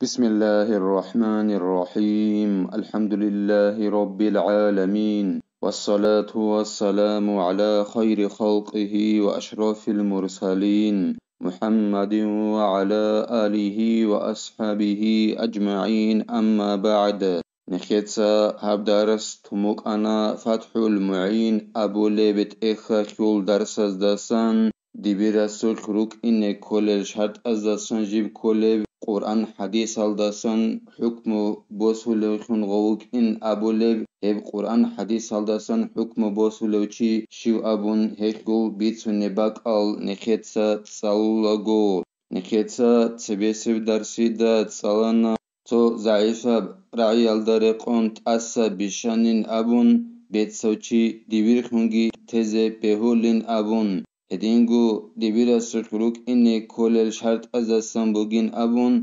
بسم الله الرحمن الرحيم الحمد لله رب العالمين والصلاة والسلام على خير خلقه وأشرف المرسلين محمد وعلى آله وأصحابه أجمعين أما بعد نخيتسا هبدارس تموك أنا فتح المعين أبو ليبت إخا خيول درس داسان دبيرسول خروك إن كل شرط أزدسان جيب كل قرآن حديث هالدسان حكم بوسولوخن غوك إن أبو لب هب قرآن حديث هالدسان حكم بوسولوچي شو أبون هكول بيتسو نباك آل نخيتسا تصالغو نخيتسا تسبيسو درسي دا تصالنا تو ضعيفة رعي الدرقون تأسى بشانين أبون بيتسوچي ديويرخنگي تزي بهولين أبون هدينغو دبيرا سرخلوك إني كولل شرط أزاسان بوغين أبون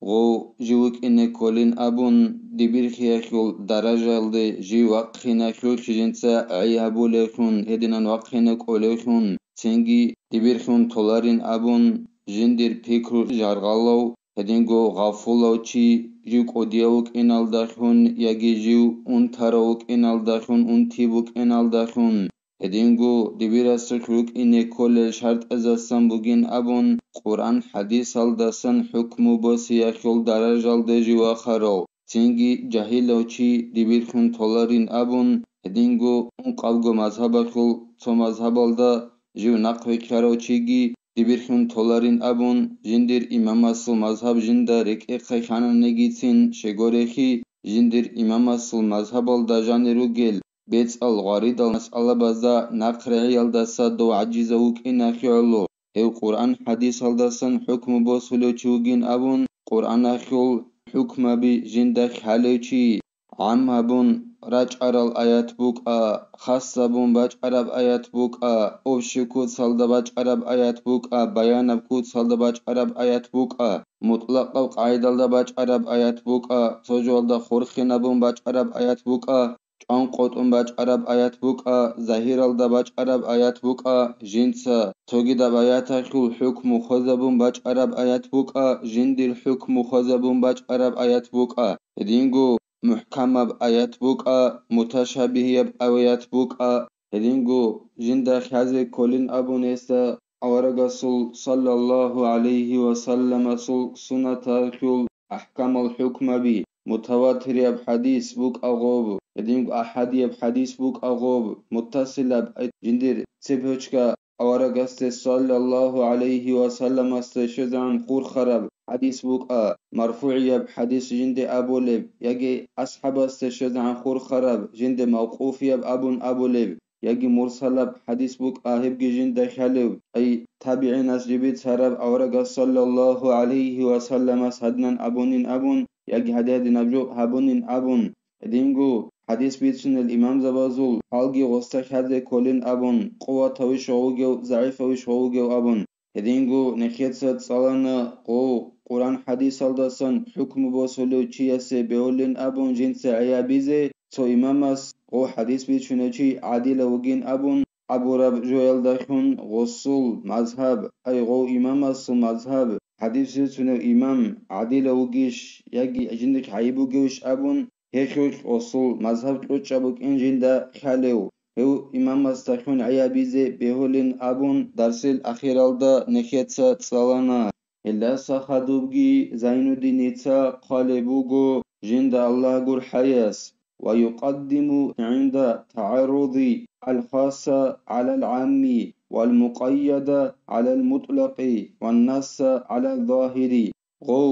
غو جوك إني كولين أبون دبير خياخيول درجة لدي جي وقخينا خيول خجنسا عيابو لخون هدينان وقخينا كوليخون تنگي دبير خون طولارين أبون جندير بيكرو جارغالو هدينغو غافولو چي جيوك أوديوك إنال داخون ياگي جيو اون تاروك إنال داخون اون تيبوك إنال داخون هدينغو دبيرا سرخلوك إني كل شرط أزاسان بوغين أبون قرآن حديث هالدسان حكمو بسيا خيول درجة لدجي وخارو تنگي جاهلو چي دبير خون طولارين أبون هدينغو اون قلقو مذهبا خيول تو مذهب الدا جيو نقوي كارو چيگي دبير خون طولارين أبون جندير إمام أصل مذهب جندا رك إقخي خانا نگيتين شگوريخي جندير إمام أصل مذهب الدا جانرو گل بيتس الغاريد المسألة بزا نقرعي الدسا دو عجيزوك إنا خيالو هو قرآن حديث الدسان حكم بوصلو چوگين أبون قرآن خيول حكم بي جندك حاليوچي عام أبون راج أرال آيات بوك خاص أبون باج عرب آيات بوك أوشكود سالدا باج عرب آيات بوك بيان بكود سالدا باج عرب آيات بوك مطلق قاعدة باج عرب آيات بوك سوجوال دا خورخين أبون باج عرب آيات بوك چان قطن باج عرب آيات بوكا ظاهر الدا باج عرب آيات بوكا جنسا توگي دا بايات خل حكم خذبون باج عرب آيات بوكا جند الحكم خذبون باج عرب آيات بوكا هدينغو محكم آيات بوكا متشابه آيات بوكا هدينغو جند خازي كولين ابو نيسا اورغسول صلى الله عليه وسلم سنة خل احكام الحكم بي متواتر بحديث بوك أغوب هدينغ أحادي بحديث بوك أغوب متصل جندير سبهوشكا أورغست صلى الله عليه وسلم استشزان قور خرب حديث بوك مرفوعية بحديث جند أبو لب يجي أصحاب استشزان قور خرب جند موقوفية بأبون أبو لب يجي مرسلة بحديث بوك هبجي جند خلو أي تابعين أسجبت سرب أورغست صلى الله عليه وسلم سدنا أبونين أبون يجي هداد نبجو هبونين أبون دينغو حديث بيتشن الإمام زبازول حالجي غستك هذا كلين أبون قوة وش عوجو ضعيف وش عوجو أبون دينغو نخيت صلانا قرآن حديث الدسان حكم بوصلو چياسي بيولين أبون جنس عيابيزي تو إمامس حديث بيتشن چي عادل وجين أبون أبو رب جويل دخون غسول مذهب أي إمامس مذهب حديث بيتشن إمام عادل وجيش يجي أجندك عيبو جوش أبون هيخوك أصول مذهب تلوچابوك إنجين دا خاليو هو إمام استخون عيابيزي بهولين أبون درسل أخير الدا نخيتسا تصالانا إلا ساخدوبجي زين الدينيتسا قالبوغو جند الله قر حياس ويقدم عند تعرض الخاصة على العام والمقيد على المطلق والنص على الظاهر غو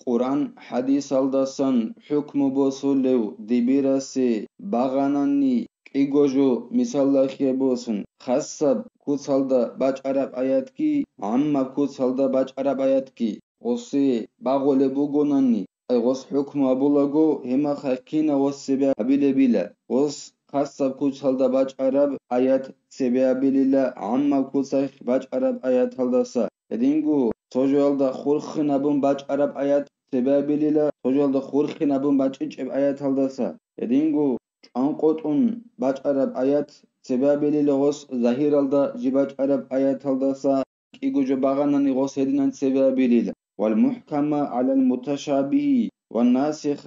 قرآن حديث الدسان حكم بوصلو دبيرسي باغاناني إيجوجو مثال بوسن خاصة كود سالدا باج عرب آيات كي عما كود سالدا باج عرب آيات كي غصي باغولي بوغوناني أي غص حكم أبولاغو هما خاكينا والسبيع بلا غص خاصة كود سالدا باج عرب آيات سبيع بلا عما كود سالدا باج عرب آيات هالدسا دينغو توجوالدا خورخنا بون باج عرب آيات سبابيليلا توجوالدا خورخنا بون باج إجب آيات هالدسا دينغو أنقطن باج عرب آيات سبابيليلا غص ظاهر الدا جباج عرب آيات هالدسا إيجو جو باغاناني غص هدينان سبابيليلا والمحكم على المتشابه والناسخ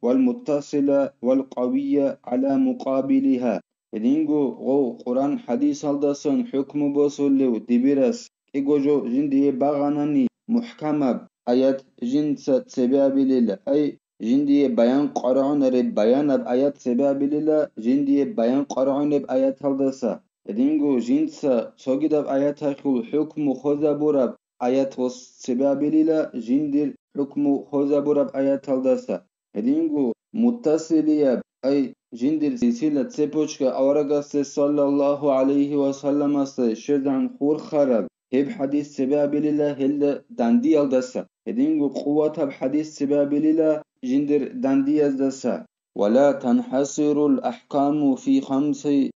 والمتصل والقوي على مقابلها. Edingo go Quran hadis aldasan hükmü bosullev dibiras egojo jindiye bağanani muhkamab ayat jinsa sebabilile ay jindiye bayan qara'un ere bayanab ayat sebabilile jindiye bayan qara'un eb ayat aldasa edingo jinsa sogidab ayat hakul hükmü khozaburab ayat os sebabilile jindir hükmü khozaburab ayat aldasa edingo muttasiliye ay Jindir silsile tsepochka auragaste sallallahu aleyhi ve sellem'aste şerdan khur kharab heb hadis sebabilila helle dandi aldasa edingu quwwatab hadis sebabilila jindir dandi yazdasa ولا تنحصر الأحكام في 500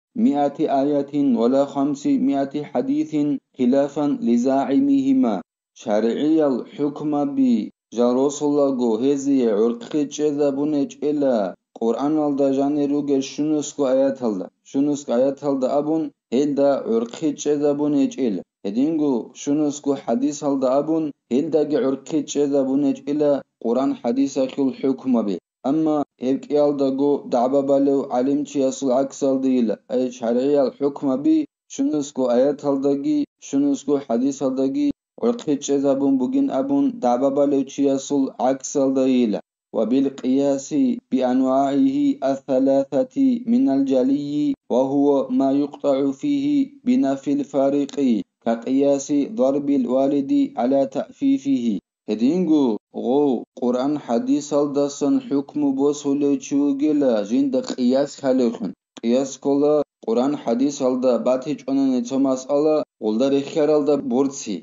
آية ولا 500 حديث خلافا لزاعمهما شرعي الحكم بجاروس الله جو هزي عرقي جذبونج إلى Kur'an alda janeruge şunusku ayat alda abun helda urqi zabun ecil hedingu şunusku hadis alda abun helda ge urqi zabun ecil Kur'an hadis akul hükma bi ama evki alda go da'ba balev alimçi asıl aksal değil ay şer'iyal hükma bi şunusku ayat aldagi şunusku hadis aldagi urqi zabun bugün abun da'ba balev çi asıl aksal değil وبالقياس بأنواعه الثلاثة من الجلي وهو ما يقطع فيه بنفي الفارق كقياس ضرب الوالد على تأفيفه هدينغو غو قرآن حديث الدسن حكم بوصولو چوغلا جند قياس خالوخن قياس كلا قرآن حديث الدا باتيج أنن توماس ألا غلدر اخيار الدا بورتسي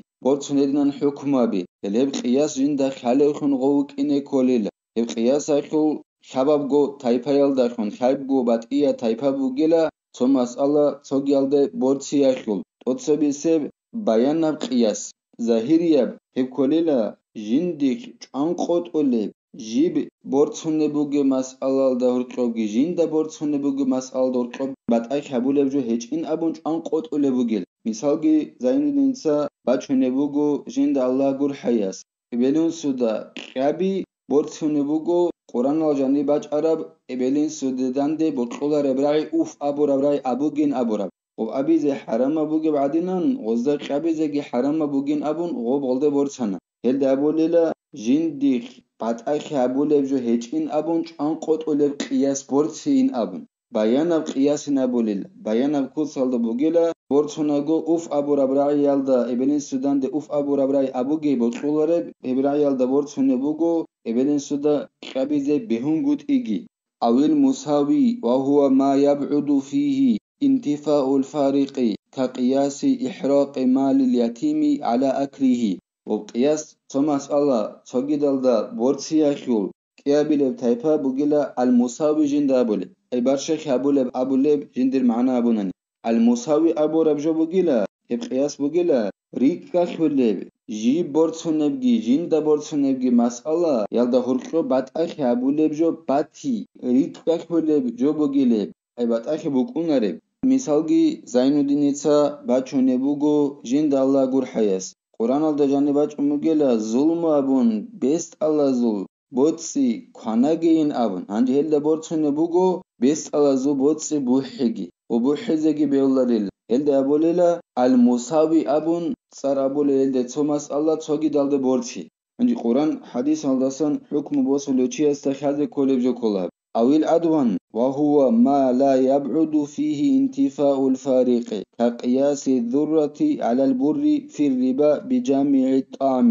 ندنن حكم بي لب قياس جند خالوخن غوك إنه كوليلا قياس اخو شباب گو تایپایال دارخون خایب گو بات ایا تایپا بوگیلا تو مسئله تو گلده بورچی اخول توتسو بیسب بیان نب قیاس ظاهریب هب کولیلا جندیک چان قوت اولیب جیب بورچونه بوگی مسئله دهور قوگی جند بورچونه بوگی مسئله دهور قوگ بات ای خبولیب جو هیچ این ابون چان قوت اولی بوگیل مثال گی زاینو دینسا بچونه بوگو جند الله گور حیاس بلون سودا قبی بورتونه بوگو قرآن آجانی بچ عرب ابلین سوددن ده بطلع ربرای اوف ابو ربرای ابوگین ابو رب و ابیز حرام بوگی بعدینن غزد قبیزه گی حرام بوگین ابون غوب غلده بورتسنه هل ده ابو لیلا جین دیخ قطعه خی ابو لیب جو هیچ این ابون چان قط اولیب قیاس بورتسی این ابون بیان اب قیاس نبو لیلا بیان اب کود سالده بوگیلا بورتونه گو اوف ابو ربرای یالده ابلین سودن ده اوف ابو ربرای ابوگی بطلع رب ابرای یالده بورتونه بوگو ابلين سودا خبيزة بهنجود إيجي أو المساوي وهو ما يبعد فيه انتفاء الفارق كقياس إحراق مال اليتيم على أكله وقياس توماس الله تجد الدا بورسيا خيول كيابيل تايبا بوجلا المساوي جند أبولي أي برشة أبولب جندر معنا أبونني المساوي أبو ربجو بوجلا قياس بوجلا ريكا خيولب جی بورتسونبگی جیندا بورتسونبگی مسئله یالدا هرکو بات اخی ابولب جو باتی ریک بخولب جو بگیلب ای بات اخی بکناره مثالگی زینودینیتا بچونه بوگو جیندا الله گور حیاس قرآن الدا جانی بچ مگلا ظلم ابون بیست الله ظلم بوتسی کناگین ابون هنجی هل بورتسونه بوگو بیست الله ظلم بوتسی بوحگی و بوحزگی بیولاریل هل ابولیلا المساوی ابون صار أبولي إلدي توماس الله توجي دالده بورتي عندي قرآن حديث aldasın حكم بوصلوشي استخاذ كولبجو كولاب أو العدوان وهو ما لا يبعد فيه انتفاء الفارق كقياس الذرة على البر في الربا بجامع الطعام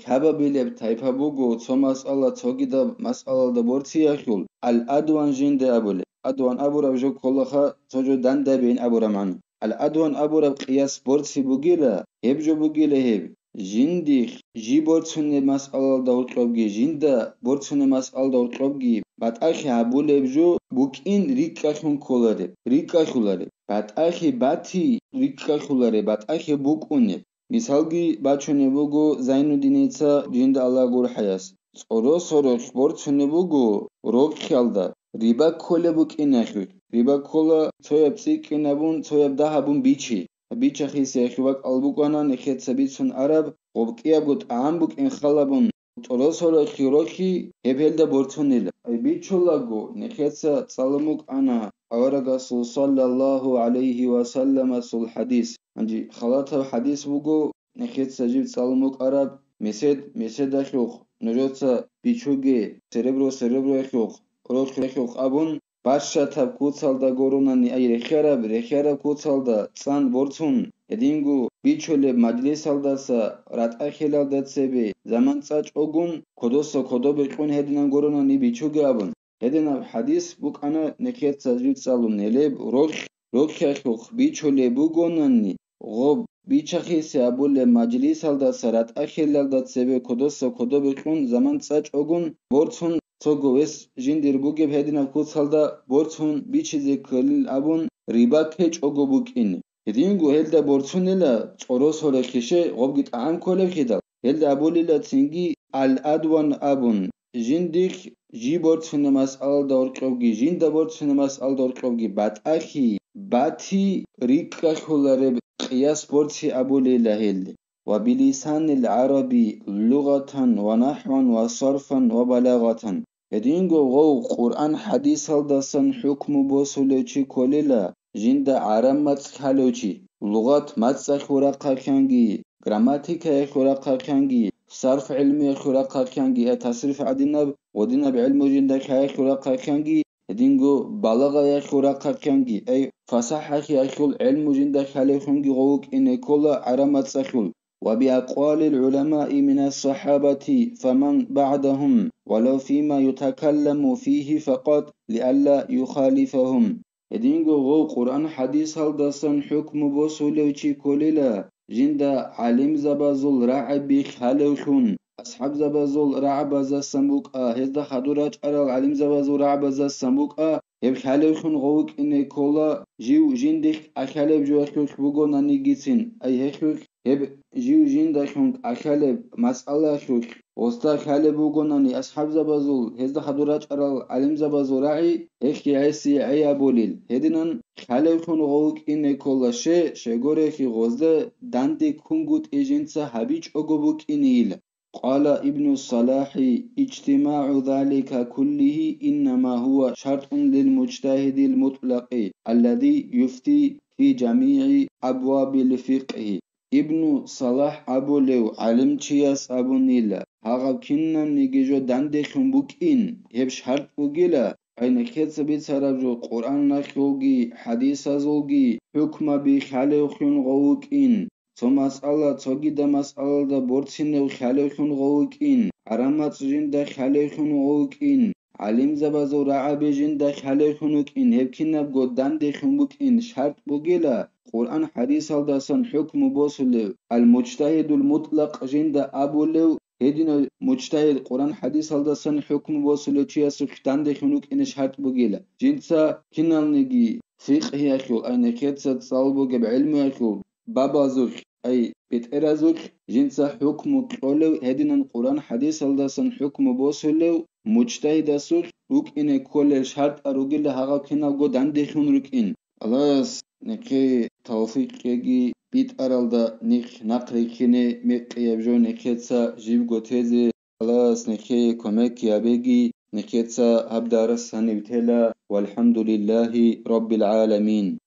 حبا بيلب تايبا بوغو توماس الله توجي دا مسألة دا بورتي يخول العدوان جند أبولي أدوان أبو ربجو كولخا توجو دان دابين أبو رمان الأدوان أبو رب قياس بورتي بوغيلا هب جو بوغيلا هب جنديخ جي بورتسوني مسألة دور قربجي جندا بورتسوني مسألة دور قربجي بات أخي أبو لبجو بوكين ريكاخون كولاري ريكاخولاري بات أخي باتي ريكاخولاري بات أخي بوكوني مثالجي باتشوني بوغو زينو دينيتا جند الله غور حياس صورو بورتسوني بوغو روك خيالدا ريبا كولا بوكين أخي ريبا كولا تويب سيكين أبون تويب ده أبون بيچي بيچ خيسي أخي وك ألبوكوانا نخيت سبيتسون عرب Qobqiabut ambuk in khalabun torosoro khiroki hebelda bortunila. Ay bichulago nekhetsa salamuk ana awragasul sallallahu alayhi wa sallam sul hadis. Anji khalata hadis bugo nekhetsa jib salamuk arab mesed akhuk nojotsa bichuge cerebro akhuk oroch akhuk abun Bashata kutsalda gorunani ay rekharab kutsalda tsan bortun edingu bichole majlisaldasa rat'akhilaldatsebe zaman tsaç ogun kodoso kodobequn hedinan gorunani bichuge abun hedina hadis bukana nekhetsa jitsalun eleb rokhyakhuq bichole bugonani ghob bichakhise abule majlisaldasa rat'akhilaldatsebe kodoso kodobequn zaman tsaç ogun bortun Togo wes jindir buge hedina kutsalda bortun bichize kölil abun riba keç ogo bukin. Hedingu helda bortunela çoros hore kişe gobgit an kolev heda. Helda abulila tingi al adwan abun. Jindik ji bortun mas'alda orqovgi jinda bortun mas'alda orqovgi bat'akhi bati rikka khulare qiyas borti abulila helda. وبلسان العربي لغة ونحوا وصرفا وبلاغة Edingo gov Qur'an hadis haldasan hukmu bosulechi kolila jinda aram mats khalochi lugat mats khura qarkangi gramatika khura qarkangi sarf ilmi khura qarkangi tasrif adinab ودinab ilmu jinda khura qarkangi edingo balaga khura qarkangi ay fasaha khul ilmu jinda khalekhungi gowuk inekola aram mats khul وبأقوال العلماء من الصحابة فمن بعدهم ولو فيما يتكلم فيه فقط لئلا يخالفهم edingo go Qur'an hadis haldasan hukmu bosulevchi kolila jinda alim zabazul ra'bi khalewshun ashab zabazul ra'baza sambuqa hezda khadurach aral alim zabazul ra'baza sambuqa heb khalewshun gowuk ine kola jiu jindik akhaleb juakhuk bugonani gitsin ay hekuk heb jiu jindashunk akhaleb mas'ala khuk Osta khale bugonani ashab zabazul hezda khadurach aral alim zabazul ra'i ekhi aisi ayabolil hedinan khale khun gowuk ine kolashe shegore khi gozde dandi kungut ejinsa habich ogobuk inil قال ابن الصلاح اجتماع ذلك كله إنما هو شرط للمجتهد المطلق الذي يفتي في جميع أبواب الفقه ابن صلاح أبو لو علم چياس أبو نيلا هاغب كنن نيجيجو دانده خنبوك إن هب شرط بوغيلا أين كتس بيتسرب جو قرآن نخوغي حديث زوغي حكم بخالي خون غوك إن تو مسألة توغي دا مسألة دا بورتسينو خالي خون غوك إن عرامات جين دا خالي خون غوك إن علم زبازو رعب جين دا خالي خونوك إن هب كنن بغو دانده خنبوك إن شرط بوغيلا قرآن حديث هالداسن حكم بوصله المجتهد المطلق جند أبو لو هدينا مجتهد قرآن حديث هالداسن حكم بوصله چياسو ختان دخنوك إن شرط بوغيلا جنسا كنال نجي فقه يخو أين كتسا تصالبوغ بعلم يخو بابا زوخ أي بتأرازوخ جنسا حكم قولو هدينا قرآن حديث هالداسن حكم بوصله مجتهد سوخ روك إن كل شرط أروغيلا هاغا كنال غو دان دخنوك إن الله نكي توفيق يجي بيت أرالدا نخ نقريكيني مقيابجو نكيتسا جيب غوتيزي خلاص نكي كوميك يابيجي نكيتسا هبدارس هنبتلا والحمد لله رب العالمين